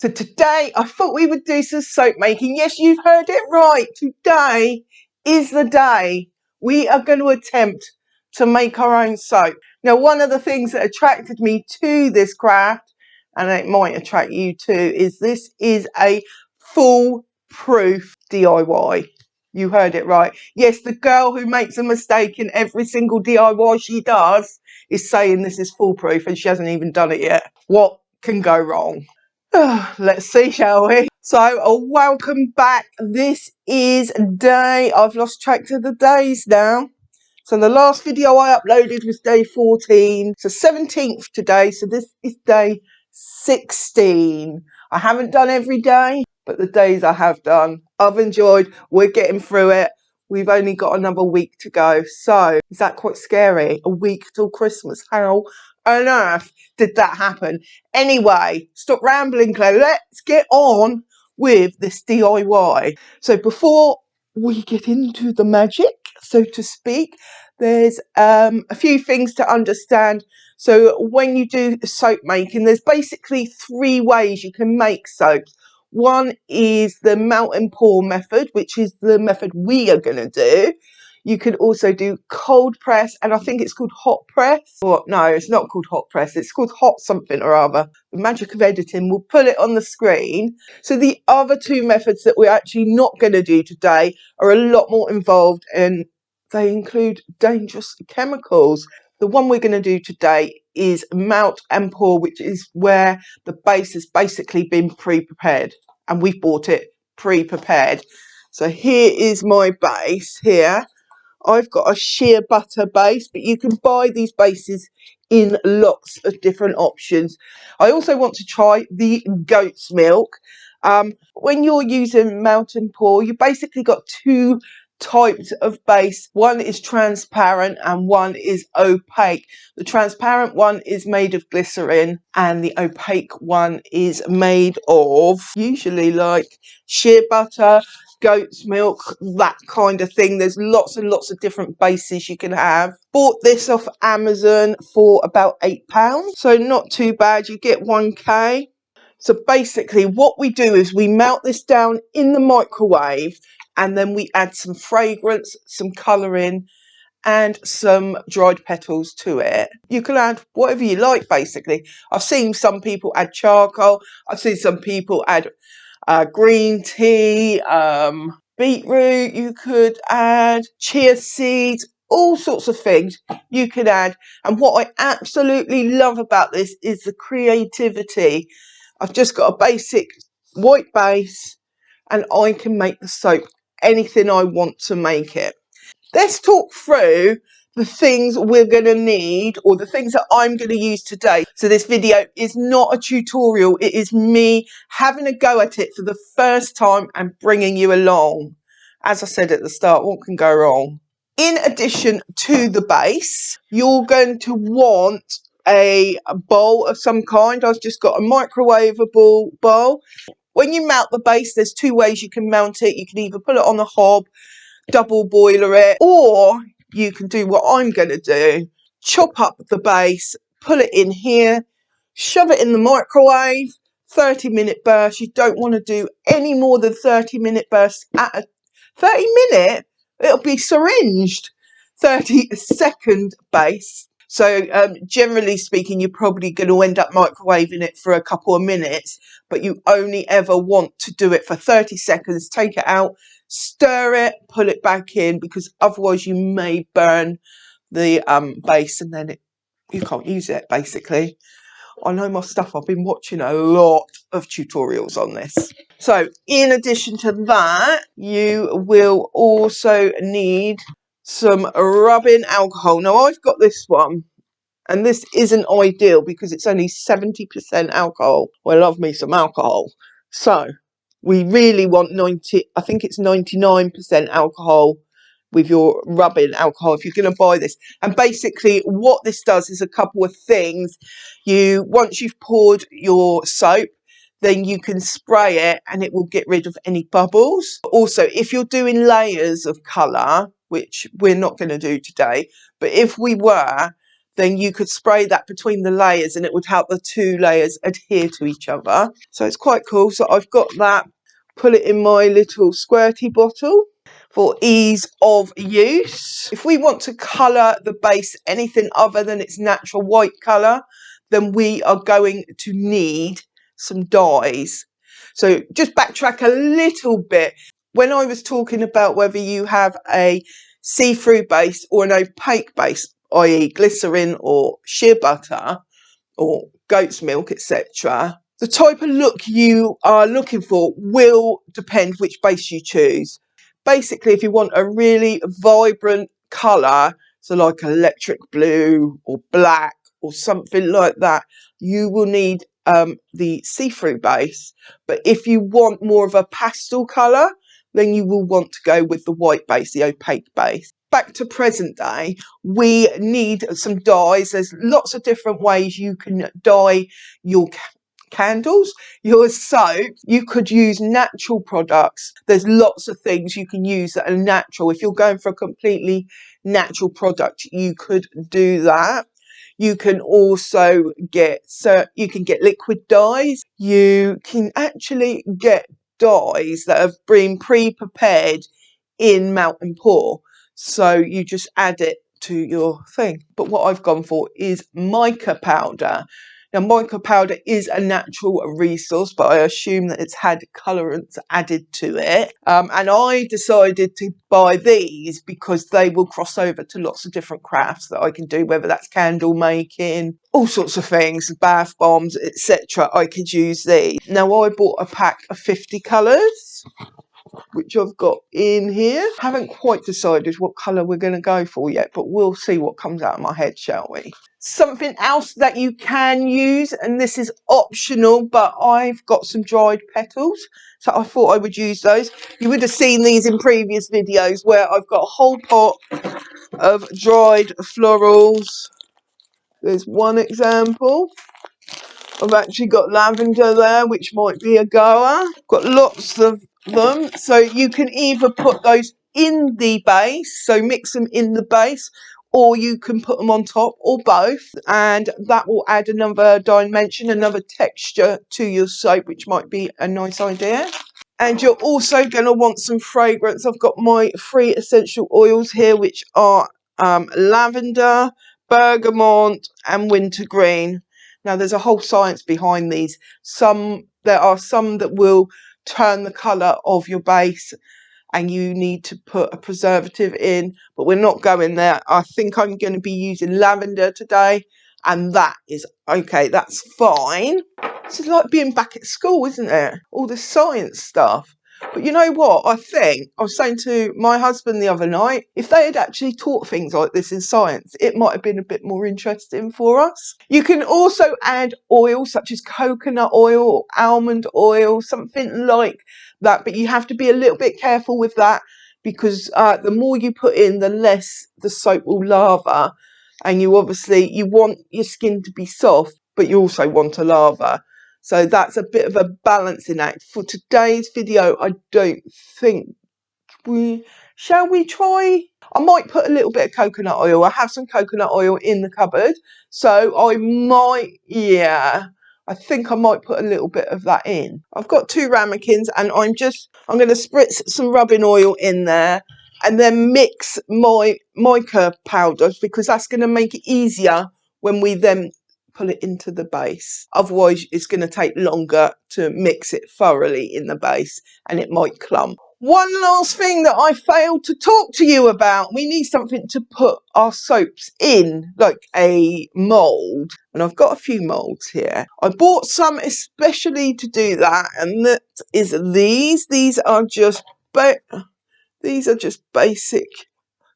So today I thought we would do some soap making. Yes, you've heard it right. Today is the day we are going to attempt to make our own soap. Now, one of the things that attracted me to this craft, and it might attract you too, is this is a foolproof DIY. You heard it right. Yes, the girl who makes a mistake in every single DIY she does is saying this is foolproof and she hasn't even done it yet. What can go wrong? Let's see, shall we? So, welcome back. This is day, I've lost track of the days now. So the last video I uploaded was day 14. So 17th today, so this is day 16. I haven't done every day, but the days I have done, I've enjoyed. We're getting through it. We've only got another week to go. So, is that quite scary? A week till Christmas. How on earth did that happen? Anyway, stop rambling, Claire. Let's get on with this DIY. So before we get into the magic, so to speak, there's a few things to understand. So when you do soap making, there's basically 3 ways you can make soaps. One is the melt and pour method, which is the method we are going to do. You could also do cold press, and I think it's called hot press. Or no, it's not called hot press. It's called hot something or other. The magic of editing will put it on the screen. So the other 2 methods that we're actually not going to do today are a lot more involved, and they include dangerous chemicals. The one we're going to do today is melt and pour, which is where the base has basically been pre-prepared, and we've bought it pre-prepared. So here is my base here. I've got a shea butter base, but you can buy these bases in lots of different options. I also want to try the goat's milk. When you're using melt and pour, you basically got 2 types of base. One is transparent and one is opaque. The transparent one is made of glycerin and the opaque one is made of usually like shea butter, goat's milk, that kind of thing. There's lots and lots of different bases you can have. Bought this off Amazon for about £8, so not too bad. You get 1k. So basically what we do is we melt this down in the microwave, and then we add some fragrance, some colouring and some dried petals to it. You can add whatever you like basically. I've seen some people add charcoal. I've seen some people add green tea, beetroot. You could add chia seeds, all sorts of things you could add. And what I absolutely love about this is the creativity. I've just got a basic white base and I can make the soap anything I want to make it. Let's talk through the things we're going to need, or the things that I'm going to use today. So this video is not a tutorial. It is me having a go at it for the first time and bringing you along. As I said at the start, what can go wrong? In addition to the base, you're going to want a bowl of some kind. I've just got a microwavable bowl. When you melt the base, there's 2 ways you can melt it. You can either put it on the hob, double boiler it, or you can do what I'm going to do. Chop up the base, put it in here, shove it in the microwave, 30-minute burst. You don't want to do any more than 30-minute bursts at a 30-minute, it'll be syringed. 30-second base. So generally speaking, you're probably going to end up microwaving it for a couple of minutes, but you only ever want to do it for 30 seconds. Take it out, stir it, put it back in, because otherwise you may burn the base and then you can't use it, basically. I know my stuff. I've been watching a lot of tutorials on this. So in addition to that, you will also need some rubbing alcohol. Now I've got this one, and this isn't ideal because it's only 70% alcohol. Well, I love me some alcohol. So we really want 99% alcohol with your rubbing alcohol if you're going to buy this. And basically what this does is a couple of things. Once you've poured your soap, then you can spray it and it will get rid of any bubbles. Also, if you're doing layers of colour, which we're not going to do today, but if we were, then you could spray that between the layers and it would help the two layers adhere to each other. So it's quite cool. So I've got that, put it in my little squirty bottle for ease of use. If we want to colour the base anything other than its natural white colour, then we are going to need some dyes. So just backtrack a little bit. When I was talking about whether you have a see-through base or an opaque base, i.e. glycerin or shea butter or goat's milk, etc., the type of look you are looking for will depend which base you choose. Basically, if you want a really vibrant colour, so like electric blue or black or something like that, you will need the see-through base. But if you want more of a pastel colour, then you will want to go with the white base, the opaque base. Back to present day, we need some dyes. There's lots of different ways you can dye your candles, your soap. You could use natural products. There's lots of things you can use that are natural. If you're going for a completely natural product, you could do that. You can also get liquid dyes. You can actually get dyes that have been pre-prepared in melt and pour. So you just add it to your thing. But what I've gone for is mica powder. Now, mica powder is a natural resource, but I assume that it's had colorants added to it. And I decided to buy these because they will cross over to lots of different crafts that I can do, whether that's candle making, all sorts of things, bath bombs, etc. I could use these. Now, I bought a pack of 50 colours, which I've got in here. Haven't quite decided what colour we're going to go for yet, but we'll see what comes out of my head, shall we? Something else that you can use, and this is optional, but I've got some dried petals, so I thought I would use those. You would have seen these in previous videos where I've got a whole pot of dried florals. There's one example. I've actually got lavender there, which might be a goer. Got lots of them, so you can either put those in the base, so mix them in the base, or you can put them on top, or both, and that will add another dimension, another texture to your soap, which might be a nice idea. And you're also going to want some fragrance. I've got my 3 essential oils here, which are lavender, bergamot, and wintergreen. Now, there's a whole science behind these. There are some that will turn the colour of your base and you need to put a preservative in, but we're not going there. I think I'm going to be using lavender today, and that is okay, that's fine. This is like being back at school, isn't it? All the science stuff. But you know what? I think I was saying to my husband the other night, if they had actually taught things like this in science, it might have been a bit more interesting for us. You can also add oil such as coconut oil or almond oil, something like that. But you have to be a little bit careful with that because the more you put in, the less the soap will lather. And you want your skin to be soft, but you also want a lather. So that's a bit of a balancing act. For today's video, I don't think shall we try? I might put a little bit of coconut oil. I have some coconut oil in the cupboard. So I think I might put a little bit of that in. I've got 2 ramekins and I'm going to spritz some rubbing oil in there and then mix my mica powders because that's going to make it easier when we then pull it into the base. Otherwise, it's going to take longer to mix it thoroughly in the base and it might clump. One last thing that I failed to talk to you about. We need something to put our soaps in, like a mould. And I've got a few moulds here. I bought some especially to do that, and that is these. These are just basic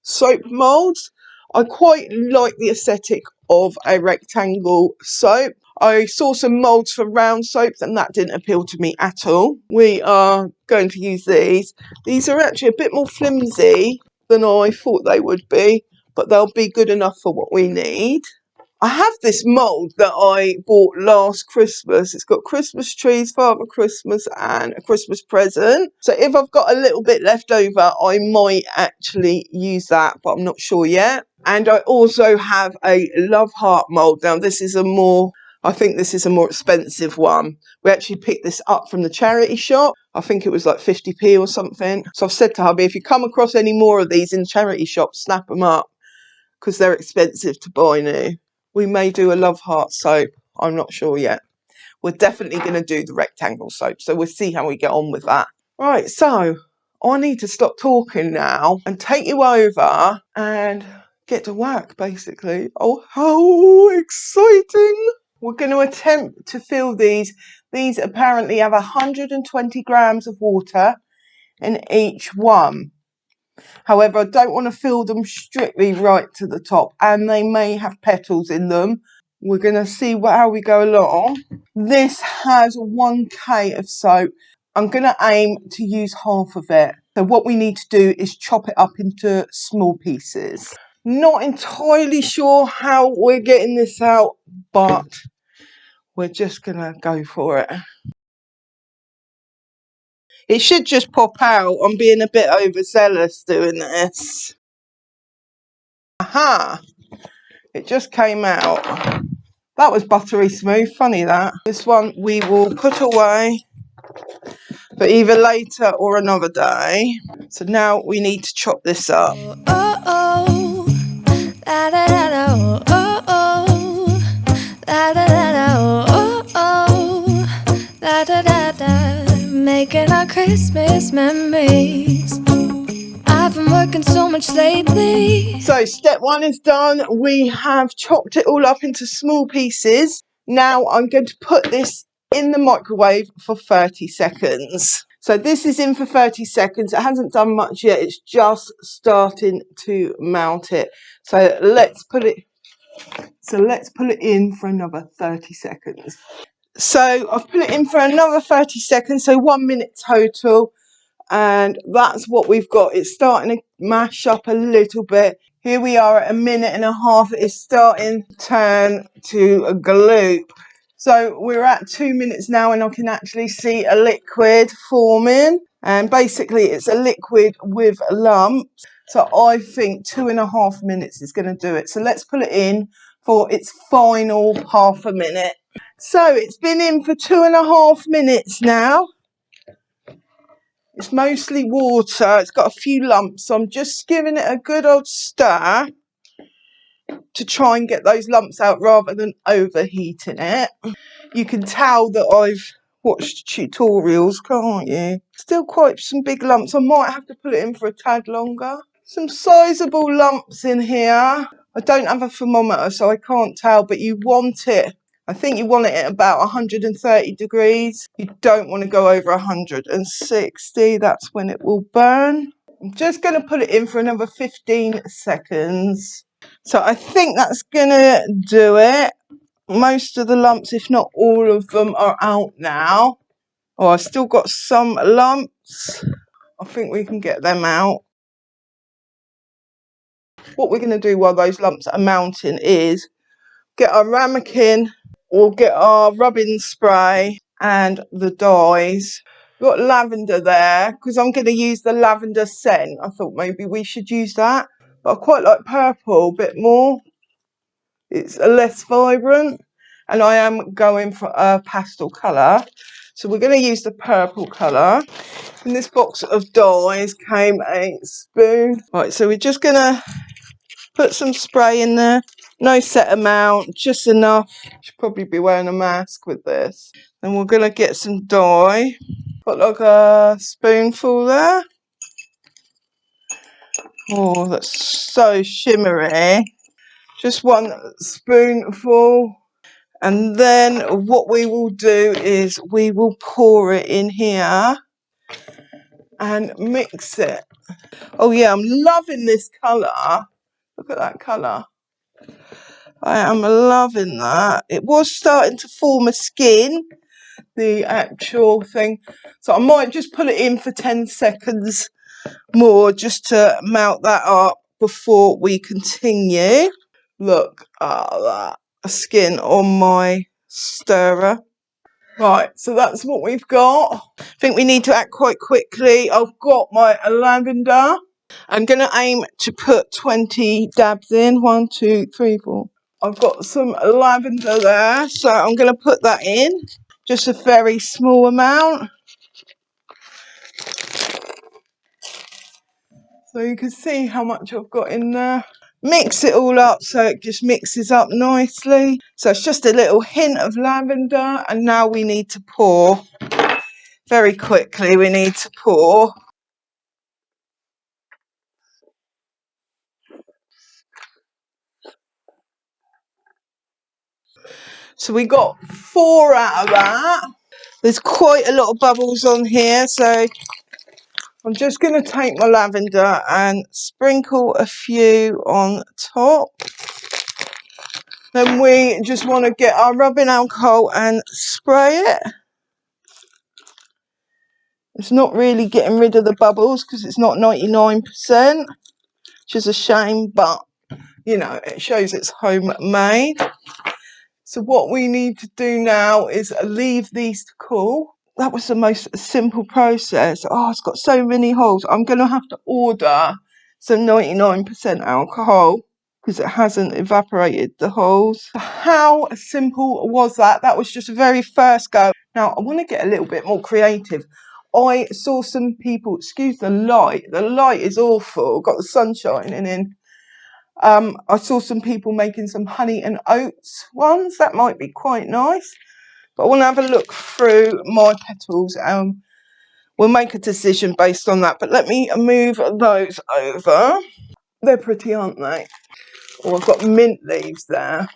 soap moulds. I quite like the aesthetic of a rectangle soap. I saw some moulds for round soaps and that didn't appeal to me at all. We are going to use these. These are actually a bit more flimsy than I thought they would be, but they'll be good enough for what we need. I have this mould that I bought last Christmas. It's got Christmas trees, Father Christmas and a Christmas present. So if I've got a little bit left over, I might actually use that, but I'm not sure yet. And I also have a love heart mould. Now this is I think this is a more expensive one. We actually picked this up from the charity shop. I think it was like 50p or something. So I've said to hubby, if you come across any more of these in charity shops, snap them up, because they're expensive to buy new. We may do a love heart soap. I'm not sure yet. We're definitely going to do the rectangle soap. So we'll see how we get on with that. Right, so I need to stop talking now and take you over and get to work, basically. Oh, how exciting. We're going to attempt to fill these. These apparently have 120 grams of water in each one. However, I don't want to fill them strictly right to the top, and they may have petals in them. We're going to see how we go along. This has 1k of soap. I'm going to aim to use half of it. So what we need to do is chop it up into small pieces. Not entirely sure how we're getting this out, but we're just going to go for it. It should just pop out. I'm being a bit overzealous doing this. Aha! It just came out. That was buttery smooth. Funny that. This one we will put away for either later or another day. So now we need to chop this up. Oh, oh, da, da, da, da, oh, oh, da, da, da, da, oh, oh, da, da, da, da, making our Christmas memories. I've been working so much lately. So step one is done. We have chopped it all up into small pieces. Now I'm going to put this in the microwave for 30 seconds. So this is in for 30 seconds. It hasn't done much yet. It's just starting to melt it. So let's put it in for another 30 seconds. So I've put it in for another 30 seconds, so 1 minute total. And that's what we've got. It's starting to mash up a little bit. Here we are at 1.5 minutes. It's starting to turn to a gloop. So we're at 2 minutes now, and I can actually see a liquid forming. And basically it's a liquid with lumps. So I think 2.5 minutes is going to do it. So let's put it in for its final half a minute. So it's been in for 2.5 minutes now. It's mostly water. It's got a few lumps, so I'm just giving it a good old stir to try and get those lumps out rather than overheating it. You can tell that I've watched tutorials, can't you? Still quite some big lumps. I might have to put it in for a tad longer. Some sizable lumps in here. I don't have a thermometer, so I can't tell, but you want it. I think you want it at about 130 degrees. You don't want to go over 160. That's when it will burn. I'm just going to put it in for another 15 seconds. So I think that's going to do it. Most of the lumps, if not all of them, are out now. Oh, I've still got some lumps. I think we can get them out. What we're going to do while those lumps are mounting is get our ramekin, or get our rubbing spray and the dyes. We've got lavender there because I'm going to use the lavender scent. I thought maybe we should use that. But I quite like purple a bit more. It's less vibrant. And I am going for a pastel colour. So we're going to use the purple colour. In this box of dyes came a spoon. Right, so we're just going to put some spray in there. No set amount, just enough. Should probably be wearing a mask with this. Then we're going to get some dye. Got like a spoonful there. Oh, that's so shimmery. Just 1 spoonful. And then what we will do is we will pour it in here and mix it. Oh yeah, I'm loving this colour. Look at that colour. I am loving that. It was starting to form a skin, the actual thing. So I might just put it in for 10 seconds more just to melt that up before we continue. Look at that. a skin on my stirrer. Right, so that's what we've got. I think we need to act quite quickly. I've got my lavender. I'm going to aim to put 20 dabs in. 1, 2, 3, 4. I've got some lavender there, so I'm going to put that in. Just a very small amount. So you can see how much I've got in there. Mix it all up so it just mixes up nicely. So it's just a little hint of lavender, and now we need to pour. Very quickly we need to pour. So we got 4 out of that. There's quite a lot of bubbles on here, so I'm just going to take my lavender and sprinkle a few on top. Then we just want to get our rubbing alcohol and spray it. It's not really getting rid of the bubbles because it's not 99%, which is a shame, but you know, it shows it's homemade. So what we need to do now is leave these to cool. That was the most simple process. Oh, it's got so many holes. I'm going to have to order some 99% alcohol because it hasn't evaporated the holes. How simple was that? That was just a very first go. Now, I want to get a little bit more creative. I saw some people, excuse the light is awful, got the sun shining in. I saw some people making some honey and oats ones. That might be quite nice. But I want to have a look through my petals and we'll make a decision based on that. But let me move those over. They're pretty, aren't they? Oh, I've got mint leaves there.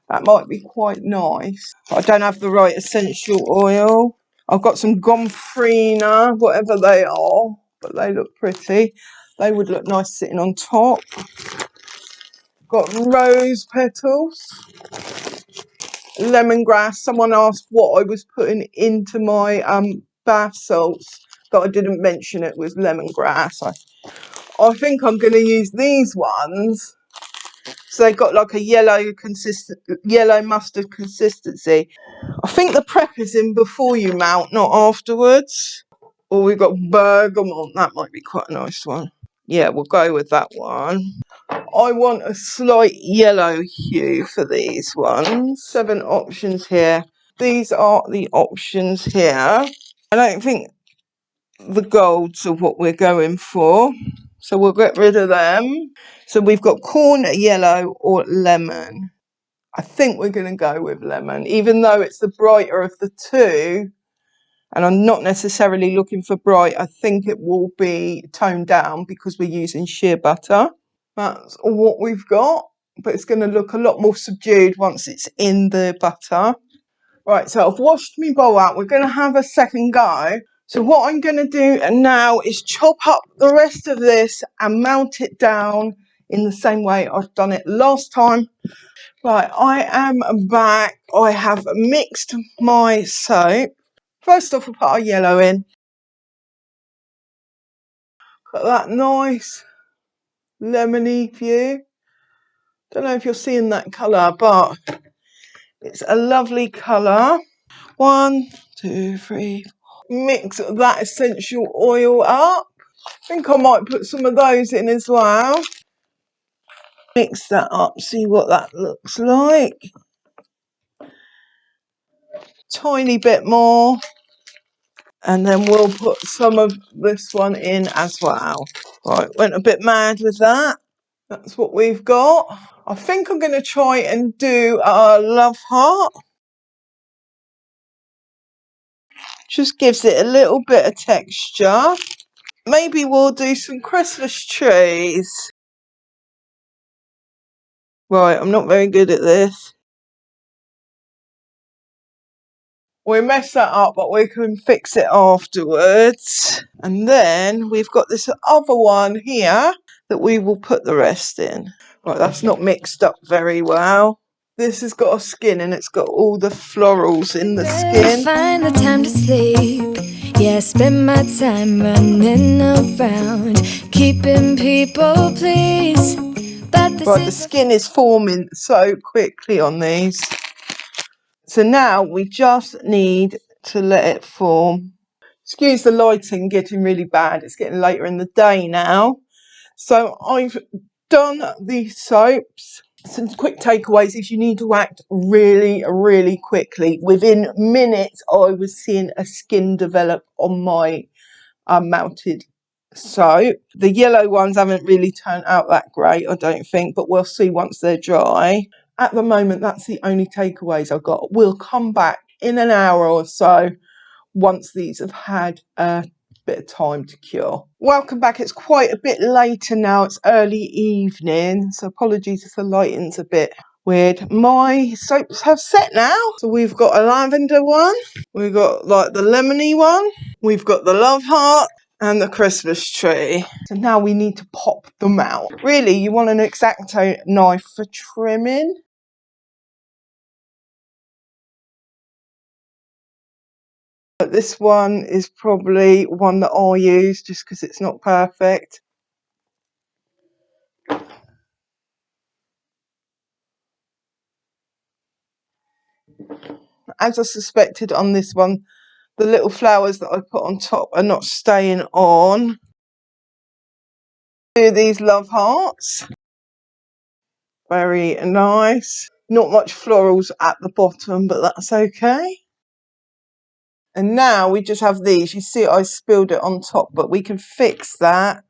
That might be quite nice. I don't have the right essential oil. I've got some gomphrena, whatever they are, but they look pretty. They would look nice sitting on top. Got rose petals, lemongrass. Someone asked what I was putting into my bath salts, but I didn't mention it was lemongrass. I think I'm going to use these ones. So they've got like a yellow mustard consistency. I think the prep is in before you melt, not afterwards. Or we've got bergamot. That might be quite a nice one. Yeah, we'll go with that one. I want a slight yellow hue for these ones. 7 options here. These are the options here. I don't think the golds are what we're going for, so we'll get rid of them. So we've got corn, yellow or lemon. I think we're going to go with lemon, even though it's the brighter of the two. And I'm not necessarily looking for bright. I think it will be toned down because we're using shea butter. That's what we've got, but it's going to look a lot more subdued once it's in the butter. Right, so I've washed my bowl out. We're going to have a second go. So what I'm going to do now is chop up the rest of this and melt it down in the same way I've done it last time. Right, I am back. I have mixed my soap. First off, we'll put our yellow in. Got that nice lemony view. Don't know if you're seeing that colour, but it's a lovely colour. 1, 2, 3. Mix that essential oil up. I think I might put some of those in as well. Mix that up, see what that looks like. Tiny bit more. And then we'll put some of this one in as well. Right, went a bit mad with that. That's what we've got. I think I'm going to try and do a love heart. Just gives it a little bit of texture. Maybe we'll do some Christmas trees. Right, I'm not very good at this. We mess that up, but we can fix it afterwards. And then we've got this other one here that we will put the rest in. Right, that's not mixed up very well. This has got a skin and it's got all the florals in the skin. Find the time to sleep. Yeah, I spend my time running around, keeping people pleased. But this Right, the is skin is forming so quickly on these. So now we just need to let it form. Excuse the lighting getting really bad. It's getting later in the day now. So I've done the soaps. Some quick takeaways is you need to act really, really quickly. Within minutes, I was seeing a skin develop on my mounted soap. The yellow ones haven't really turned out that great, I don't think, but we'll see once they're dry. At the moment, that's the only takeaways I've got. We'll come back in an hour or so once these have had a bit of time to cure. Welcome back. It's quite a bit later now. It's early evening, so apologies if the lighting's a bit weird. My soaps have set now. So we've got a lavender one, we've got like the lemony one, we've got the love heart and the Christmas tree. So now we need to pop them out. Really, you want an X-Acto knife for trimming. But this one is probably one that I'll use just because it's not perfect. As I suspected on this one, the little flowers that I put on top are not staying on. Do these love hearts. Very nice. Not much florals at the bottom, but that's okay. And now we just have these. You see I spilled it on top, but we can fix that.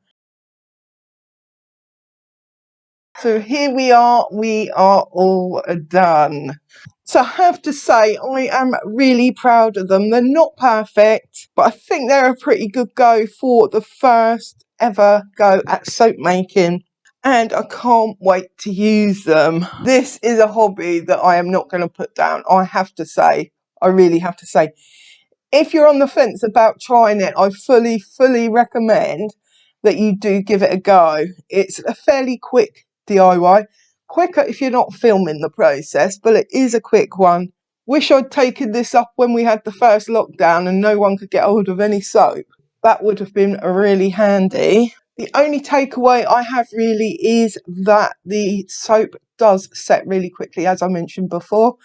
So here we are all done. So I have to say, I am really proud of them. They're not perfect, but I think they're a pretty good go for the first ever go at soap making. And I can't wait to use them. This is a hobby that I am not going to put down. I have to say, I really have to say, if you're on the fence about trying it, I fully recommend that you do give it a go. It's a fairly quick DIY. Quicker if you're not filming the process, but it is a quick one. Wish I'd taken this up when we had the first lockdown and no one could get hold of any soap. That would have been really handy. The only takeaway I have really is that the soap does set really quickly, as I mentioned before.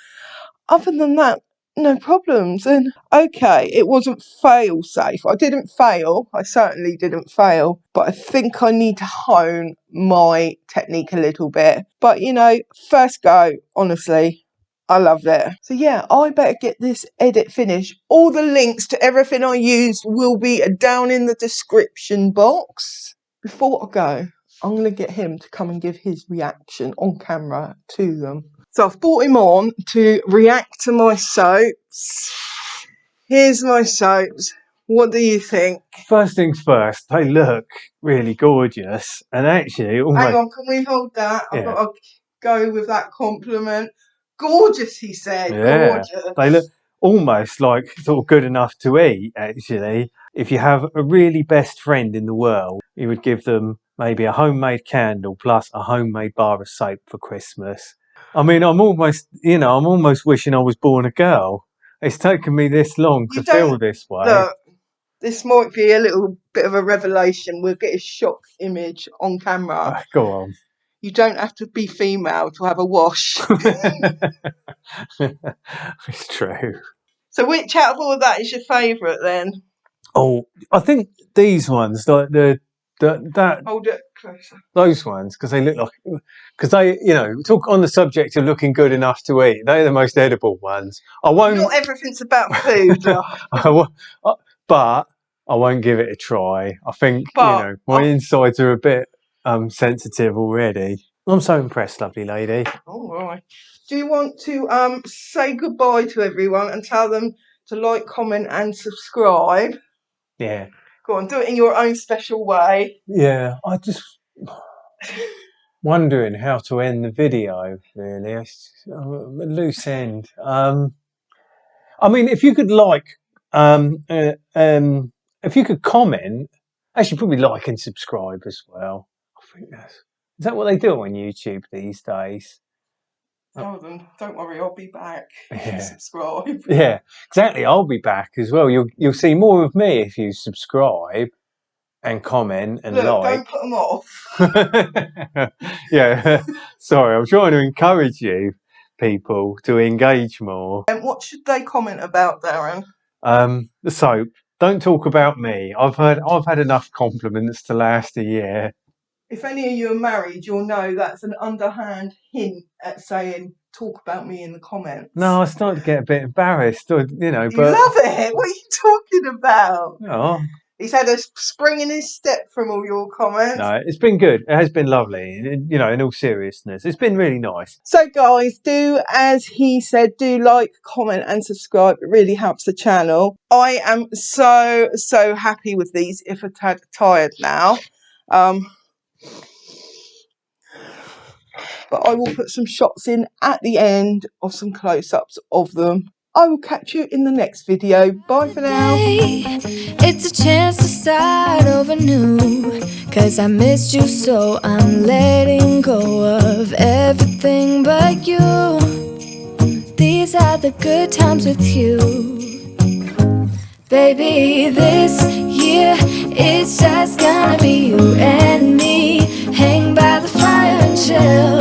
Other than that, no problems. And okay, it wasn't fail safe. I didn't fail. I certainly didn't fail. But I think I need to hone my technique a little bit. But you know, first go, honestly, I loved it. So yeah, I better get this edit finished. All the links to everything I used will be down in the description box. Before I go, I'm going to get him to come and give his reaction on camera to them. So I've brought him on to react to my soaps. Here's my soaps. What do you think? First things first, they look really gorgeous, and actually almost... Hang on, can we hold that? I've Yeah. got to go with that compliment. Gorgeous, he said. Yeah, Gorgeous. they look almost like sort of good enough to eat, actually. If you have a really best friend in the world, you would give them maybe a homemade candle plus a homemade bar of soap for Christmas. I mean, I'm almost wishing I was born a girl. It's taken me this long to feel this way. Look, this might be a little bit of a revelation. We'll get a shock image on camera. Go on. You don't have to be female to have a wash. It's true. So which out of all of that is your favourite then? Oh, I think these ones, like that Hold it closer. Those ones, because they look like, because they, talk on the subject of looking good enough to eat. They're the most edible ones. I won't. Not everything's about food. But I won't give it a try. I think my insides are a bit sensitive already. I'm so impressed, lovely lady. All right. Do you want to say goodbye to everyone and tell them to like, comment, and subscribe? Yeah. Go on, do it in your own special way. Yeah, I just wondering how to end the video. Really, it's a loose end. I mean, if you could if you could comment, actually probably like and subscribe as well. I think is that what they do on YouTube these days? Tell them, don't worry, I'll be back if you subscribe. Yeah, exactly. I'll be back as well. You'll see more of me if you subscribe. and comment and Look, like. don't put them off. Yeah, sorry, I'm trying to encourage you people to engage more. And what should they comment about, Darren? The soap. Don't talk about me. I've had enough compliments to last a year. If any of you are married, you'll know that's an underhand hint at saying, talk about me in the comments. No, I started to get a bit embarrassed, you know, You but... love it. What are you talking about? Oh. He's had a spring in his step from all your comments. No, it's been good. It has been lovely. You know, in all seriousness, it's been really nice. So guys, do as he said, do like, comment and subscribe. It really helps the channel. I am so happy with these, if a tad tired now. But I will put some shots in at the end of some close-ups of them. I will catch you in the next video. Bye for now. It's a chance to start over new, 'cause I missed you, so I'm letting go of everything but you. These are the good times with you. Baby, this year it's just gonna be you and me. Hang by the fire and chill.